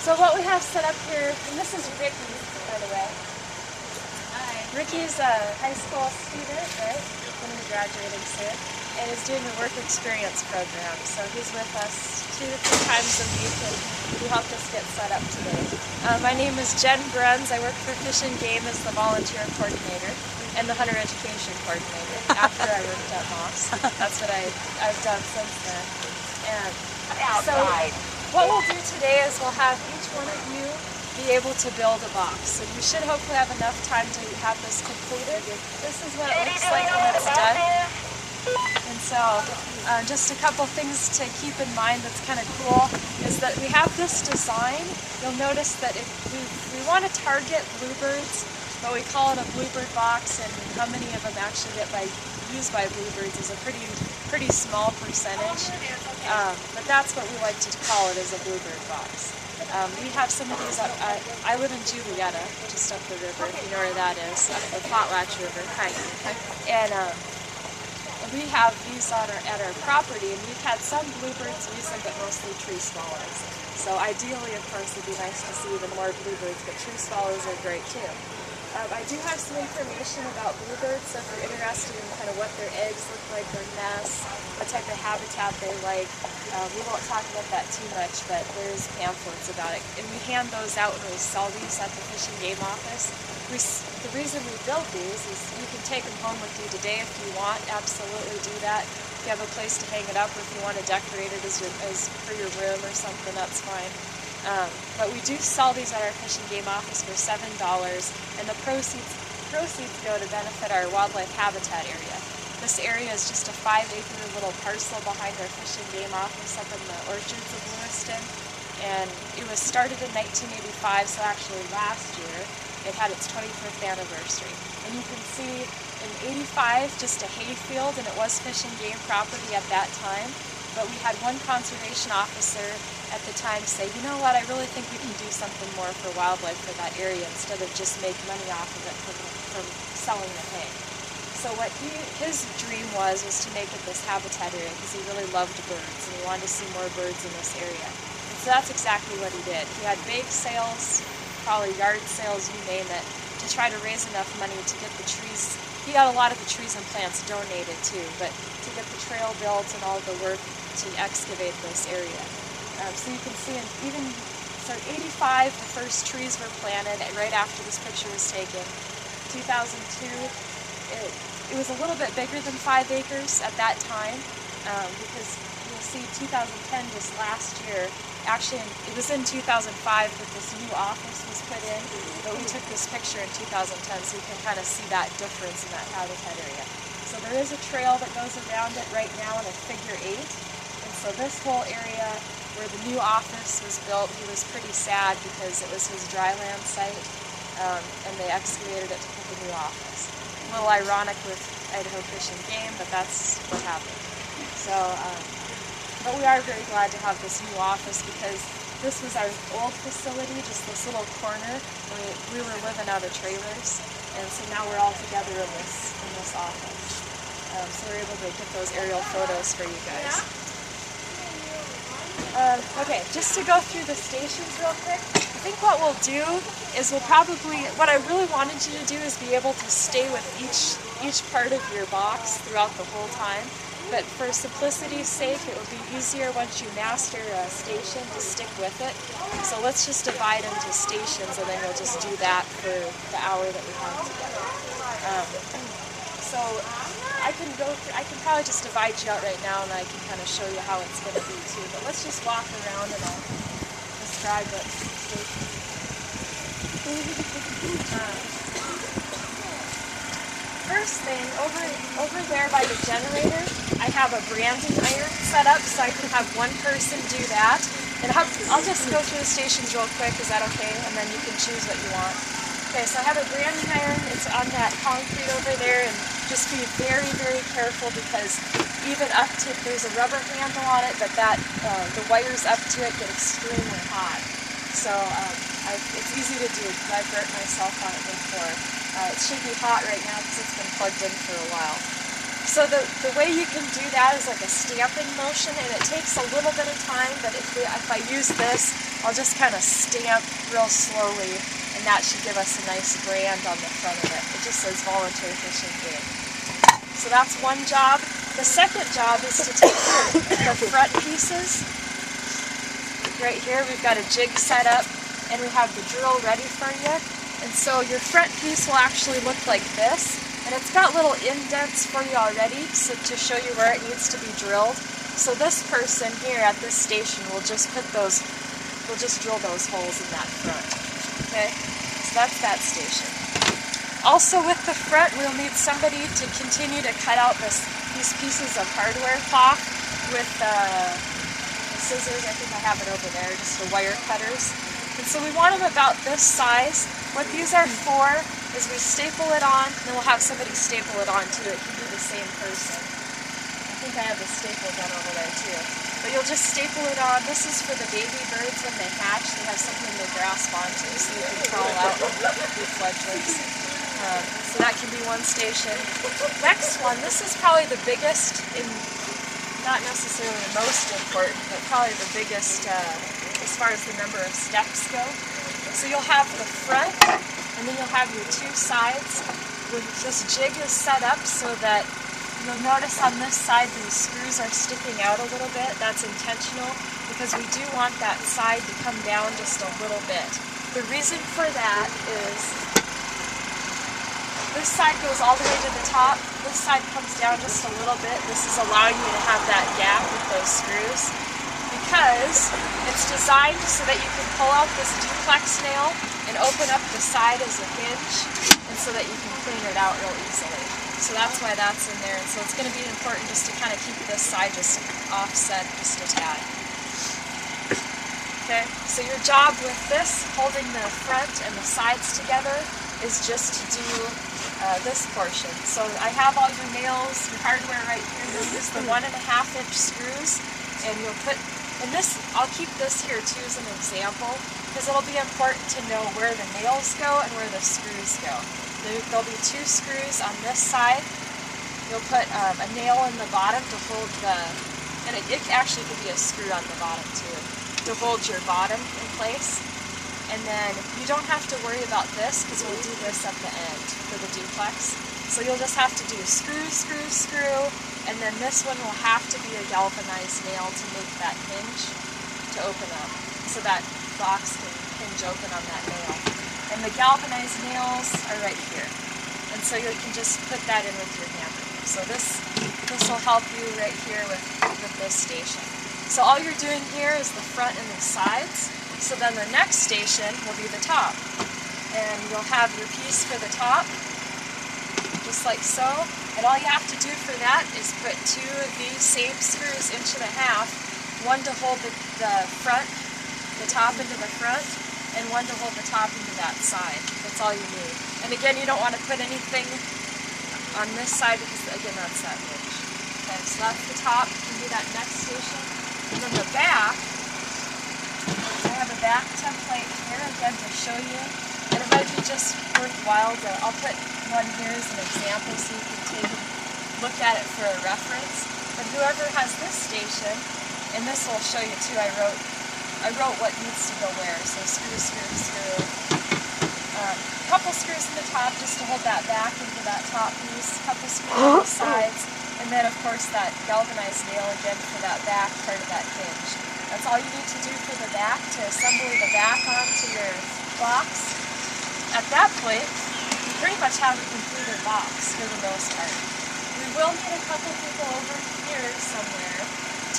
So what we have set up here, and this is Ricky, by the way. Hi. Ricky's a high school student, right? Going to be graduating soon, and is doing the work experience program. So he's with us 2 to 3 times a week, and he helped us get set up today. My name is Jen Bruns. I work for Fish and Game as the volunteer coordinator and the hunter education coordinator after I worked at Moss. That's what I've done since then. And so what we'll do today is we'll have each one of you be able to build a box. So you should hopefully have enough time to have this completed. This is what it looks like when it's done. And so just a couple things to keep in mind that's kind of cool is that we have this design. You'll notice that if we want to target bluebirds, but we call it a bluebird box, and how many of them actually get used by bluebirds is a pretty small percentage. But that's what we like to call it, as a bluebird box. We have some of these I live in Julietta, just up the river, if you know where that is, the Potlatch River. Hi. And we have these at our property, and we've had some bluebirds use them, but mostly tree swallows. So ideally, of course, it'd be nice to see even more bluebirds, but tree swallows are great too. I do have some information about bluebirds, so if you're interested in kind of what their eggs look like, their nests, what type of habitat they like, we won't talk about that too much, but there's pamphlets about it. And we hand those out when we sell these at the Fish and Game office. The reason we build these is you can take them home with you today if you want, absolutely do that. If you have a place to hang it up, or if you want to decorate it as for your room or something, that's fine. But we do sell these at our Fish and Game office for $7, and the proceeds go to benefit our wildlife habitat area. This area is just a 5-acre little parcel behind our Fish and Game office up in the orchards of Lewiston, and it was started in 1985, so actually last year it had its 25th anniversary. And you can see in 85 just a hay field, and it was Fish and Game property at that time. But we had one conservation officer at the time say, you know what, I really think we can do something more for wildlife for that area instead of just make money off of it from selling the hay. So what his dream was to make it this habitat area, because he really loved birds and he wanted to see more birds in this area. And so that's exactly what he did. He had bake sales, probably yard sales, you name it, to try to raise enough money to get the trees. He got a lot of the trees and plants donated too, but to get the trail built and all the work to excavate this area. So you can see in 85, the first trees were planted right after this picture was taken. 2002, it was a little bit bigger than 5 acres at that time, because you'll see 2010, just last year, actually it was in 2005 that this new office was put in, but we took this picture in 2010 so you can kind of see that difference in that habitat area. So there is a trail that goes around it right now in a figure 8, and so this whole area where the new office was built, he was pretty sad because it was his dryland site, and they excavated it to put the new office. A little ironic with Idaho Fish and Game, but that's what happened. So, but we are very glad to have this new office, because this was our old facility, just this little corner where we were living out of trailers, and so now we're all together in this office. So we're able to get those aerial photos for you guys. Okay, just to go through the stations real quick, I think what we'll do is what I really wanted you to do is be able to stay with each part of your box throughout the whole time. But for simplicity's sake, it would be easier once you master a station to stick with it. So let's just divide into stations, and then you'll just do that for the hour that we have together. So I can probably just divide you out right now, and I can kind of show you how it's going to be too. But let's just walk around and I'll describe what station. First thing, over there by the generator, I have a branding iron set up, so I can have one person do that. And I'll just go through the stations real quick, is that okay? And then you can choose what you want. Okay, so I have a branding iron, it's on that concrete over there, and just be very, very careful, because even up to, there's a rubber handle on it, but the wires up to it get extremely hot. So it's easy to do, because I've burnt myself on it before. It should be hot right now because it's been plugged in for a while. So the way you can do that is like a stamping motion, and it takes a little bit of time, but if I use this, I'll just kind of stamp real slowly, and that should give us a nice brand on the front of it. It just says Voluntary Fishing Game. So that's one job. The second job is to take the front pieces. Right here we've got a jig set up, and we have the drill ready for you. And so your front piece will actually look like this, and it's got little indents for you already so to show you where it needs to be drilled. So this person here at this station will just put those, will just drill those holes in that front. Okay, so that's that station. Also with the front, we'll need somebody to continue to cut out these pieces of hardware cloth with scissors. I think I have it over there, just the wire cutters. And so we want them about this size. What these are for is we staple it on, and then we'll have somebody staple it on too. It can be the same person. I think I have the staple gun over there too. But you'll just staple it on. This is for the baby birds when they hatch. They have something to grasp onto so you can crawl out with fledglings. So that can be one station. Next one, this is probably the biggest, not necessarily the most important, but probably the biggest as far as the number of steps go. So you'll have the front, and then you'll have your two sides. This jig is set up so that you'll notice on this side these screws are sticking out a little bit. That's intentional because we do want that side to come down just a little bit. The reason for that is this side goes all the way to the top, this side comes down just a little bit. This is allowing you to have that gap with those screws because it's designed so that you can pull out this duplex nail and open up the side as a hinge, and so that you can clean it out real easily. So that's why that's in there, and so it's going to be important just to kind of keep this side just offset just a tad. Okay, so your job with this, holding the front and the sides together, is just to do this portion. So I have all your nails, your hardware right here. You'll use the 1.5-inch screws, and you'll put, and this, I'll keep this here too as an example, because it'll be important to know where the nails go and where the screws go. There'll be two screws on this side. You'll put a nail in the bottom to hold the, and it actually could be a screw on the bottom too, to hold your bottom in place. And then you don't have to worry about this because we'll do this at the end for the duplex. So you'll just have to do screw, screw, screw, and then this one will have to be a galvanized nail to make that hinge to open up, so that box can hinge open on that nail. And the galvanized nails are right here. And so you can just put that in with your hammer. So this will help you right here with this station. So all you're doing here is the front and the sides. So then the next station will be the top. And you'll have your piece for the top, just like so. And all you have to do for that is put two of these same screws, 1.5 inches, one to hold the front, the top into the front, and one to hold the top into that side. That's all you need. And again, you don't want to put anything on this side because, again, that's that hinge. Okay, so that's the top. You can do that next station. And then the back, I have a back template here, again, to show you. And it might be just worthwhile to, I'll put one here as an example so you can take and look at it for a reference. But whoever has this station, and this will show you too, I wrote what needs to go where. So screw, screw, screw. A couple screws in the top just to hold that back into that top piece. A couple screws on the sides. And then of course that galvanized nail again for that back part of that hinge. That's all you need to do for the back, to assemble the back onto your box. At that point, you pretty much have a completed box for the most part. We will need a couple people over here somewhere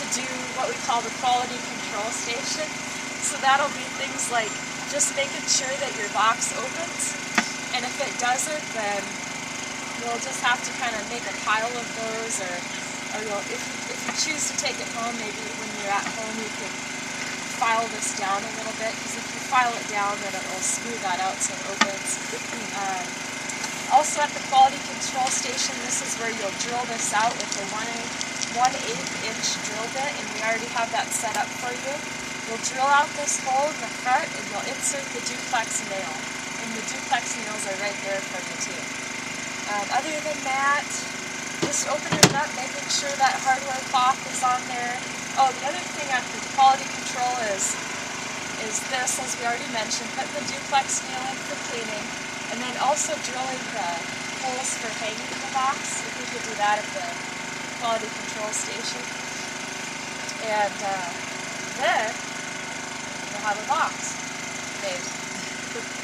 to do what we call the quality control station. So that'll be things like just making sure that your box opens, and if it doesn't, then you'll just have to kind of make a pile of those, or if you choose to take it home, maybe when you're at home you can file this down a little bit, because if you file it down then it will smooth that out so it opens. Also at the quality control station, this is where you'll drill this out with the 1/8-inch drill bit, and we already have that set up for you. You'll drill out this hole in the front and you'll insert the duplex nail, and the duplex nails are right there for you too. Other than that, just opening it up, making sure that hardware cloth is on there. Oh, the other thing at the quality control is is this, as we already mentioned, putting the duplex nail in for cleaning, and then also drilling the holes for hanging the box. If we could do that at the quality control station. And then we'll have a box made.